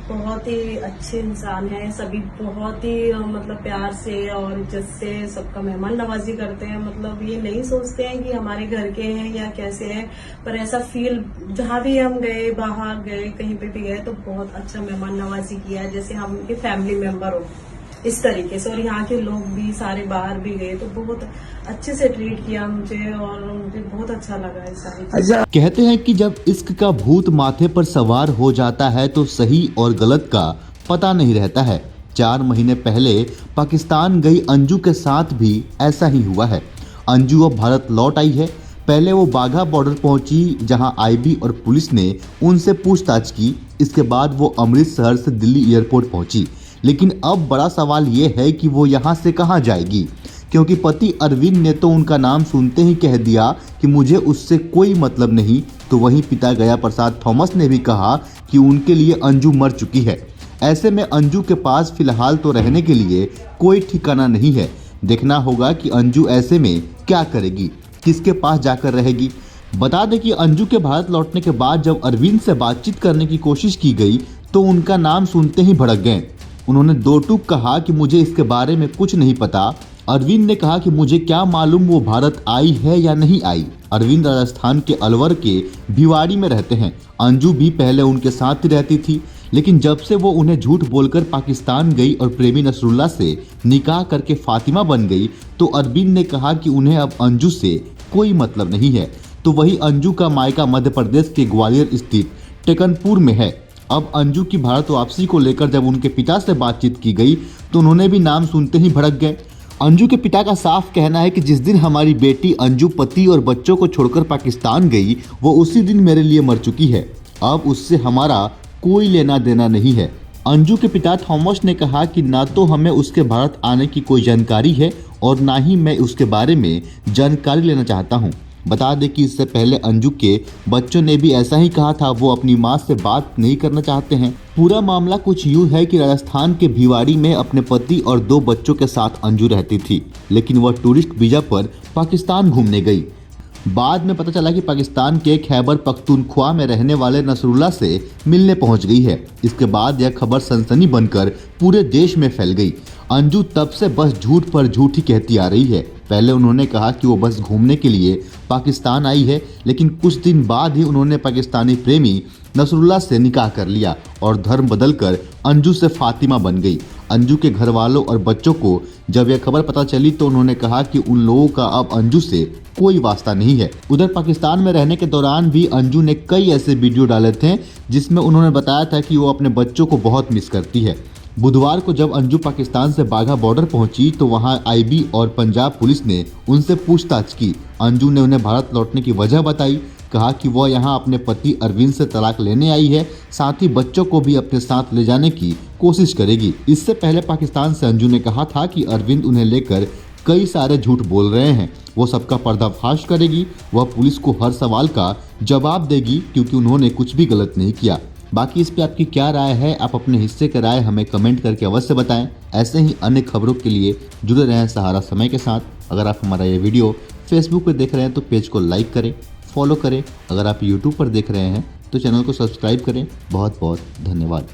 बहुत ही अच्छे इंसान हैं। सभी बहुत ही मतलब प्यार से और इज्जत से सबका मेहमान नवाजी करते हैं। मतलब ये नहीं सोचते हैं कि हमारे घर के हैं या कैसे हैं, पर ऐसा फील जहाँ भी हम गए, बाहर गए, कहीं पे भी गए तो बहुत अच्छा मेहमान नवाजी किया है, जैसे हम उनके फैमिली मेंबर हो इस तरीके से। और यहाँ के लोग भी सारे बाहर भी गए तो बहुत अच्छे से ट्रीट किया मुझे और मुझे बहुत अच्छा लगा ये सारी चीजें। कहते हैं कि जब इश्क का भूत माथे पर सवार हो जाता है तो सही और गलत का पता नहीं रहता है। 4 महीने पहले पाकिस्तान गई अंजू के साथ भी ऐसा ही हुआ है। अंजू अब भारत लौट आई है। पहले वो बाघा बॉर्डर पहुंची, जहां आईबी और पुलिस ने उनसे पूछताछ की। इसके बाद वो अमृतसर से दिल्ली एयरपोर्ट पहुंची। लेकिन अब बड़ा सवाल ये है कि वो यहाँ से कहाँ जाएगी, क्योंकि पति अरविंद ने तो उनका नाम सुनते ही कह दिया कि मुझे उससे कोई मतलब नहीं। तो वहीं पिता गया प्रसाद थॉमस ने भी कहा कि उनके लिए अंजू मर चुकी है। ऐसे में अंजू के पास फिलहाल तो रहने के लिए कोई ठिकाना नहीं है। देखना होगा कि अंजू ऐसे में क्या करेगी, किसके पास जाकर रहेगी। बता दें कि अंजू के भारत लौटने के बाद जब अरविंद से बातचीत करने की कोशिश की गई तो उनका नाम सुनते ही भड़क गए। उन्होंने दो टूक कहा कि मुझे इसके बारे में कुछ नहीं पता। अरविंद ने कहा कि मुझे क्या मालूम वो भारत आई है या नहीं आई। अरविंद राजस्थान के अलवर के भिवाड़ी में रहते हैं। अंजू भी पहले उनके साथ ही रहती थी, लेकिन जब से वो उन्हें झूठ बोलकर पाकिस्तान गई और प्रेमी नसरुल्ला से निकाह करके फातिमा बन गई, तो अरविंद ने कहा कि उन्हें अब अंजू से कोई मतलब नहीं है। तो वही अंजू का मायका मध्य प्रदेश के ग्वालियर स्थित टेकनपुर में है। अब अंजू की भारत वापसी को लेकर जब उनके पिता से बातचीत की गई तो उन्होंने भी नाम सुनते ही भड़क गए। अंजू के पिता का साफ कहना है कि जिस दिन हमारी बेटी अंजू पति और बच्चों को छोड़कर पाकिस्तान गई, वो उसी दिन मेरे लिए मर चुकी है। अब उससे हमारा कोई लेना देना नहीं है। अंजू के पिता थॉमस ने कहा कि ना तो हमें उसके भारत आने की कोई जानकारी है और ना ही मैं उसके बारे में जानकारी लेना चाहता हूँ। बता दें कि इससे पहले अंजू के बच्चों ने भी ऐसा ही कहा था, वो अपनी मां से बात नहीं करना चाहते हैं। पूरा मामला कुछ यूं है कि राजस्थान के भिवाड़ी में अपने पति और 2 बच्चों के साथ अंजू रहती थी, लेकिन वह टूरिस्ट वीजा पर पाकिस्तान घूमने गई। बाद में पता चला कि पाकिस्तान के खैबर पख्तूनख्वा में रहने वाले नसरुल्ला से मिलने पहुंच गई है। इसके बाद यह खबर सनसनी बनकर पूरे देश में फैल गई। अंजू तब से बस झूठ पर झूठ ही कहती आ रही है। पहले उन्होंने कहा कि वो बस घूमने के लिए पाकिस्तान आई है, लेकिन कुछ दिन बाद ही उन्होंने पाकिस्तानी प्रेमी नसरुल्ला से निकाह कर लिया और धर्म बदलकर अंजू से फातिमा बन गई। अंजू के घर वालों और बच्चों को जब यह खबर पता चली तो उन्होंने कहा कि उन लोगों का अब अंजू से कोई वास्ता नहीं है। उधर पाकिस्तान में रहने के दौरान भी अंजू ने कई ऐसे वीडियो डाले थे जिसमें उन्होंने बताया था कि वो अपने बच्चों को बहुत मिस करती है। बुधवार को जब अंजू पाकिस्तान से बाघा बॉर्डर पहुंची तो वहां आईबी और पंजाब पुलिस ने उनसे पूछताछ की। अंजू ने उन्हें भारत लौटने की वजह बताई। कहा कि वह यहां अपने पति अरविंद से तलाक लेने आई है, साथ ही बच्चों को भी अपने साथ ले जाने की कोशिश करेगी। इससे पहले पाकिस्तान से अंजू ने कहा था कि अरविंद उन्हें लेकर कई सारे झूठ बोल रहे हैं, वो सबका पर्दाफाश करेगी। वह पुलिस को हर सवाल का जवाब देगी क्योंकि उन्होंने कुछ भी गलत नहीं किया। बाकी इस पे आपकी क्या राय है, आप अपने हिस्से की राय हमें कमेंट करके अवश्य बताएं। ऐसे ही अन्य खबरों के लिए जुड़े रहें सहारा समय के साथ। अगर आप हमारा ये वीडियो फेसबुक पर देख रहे हैं तो पेज को लाइक करें, फॉलो करें। अगर आप यूट्यूब पर देख रहे हैं तो चैनल को सब्सक्राइब करें। बहुत बहुत धन्यवाद।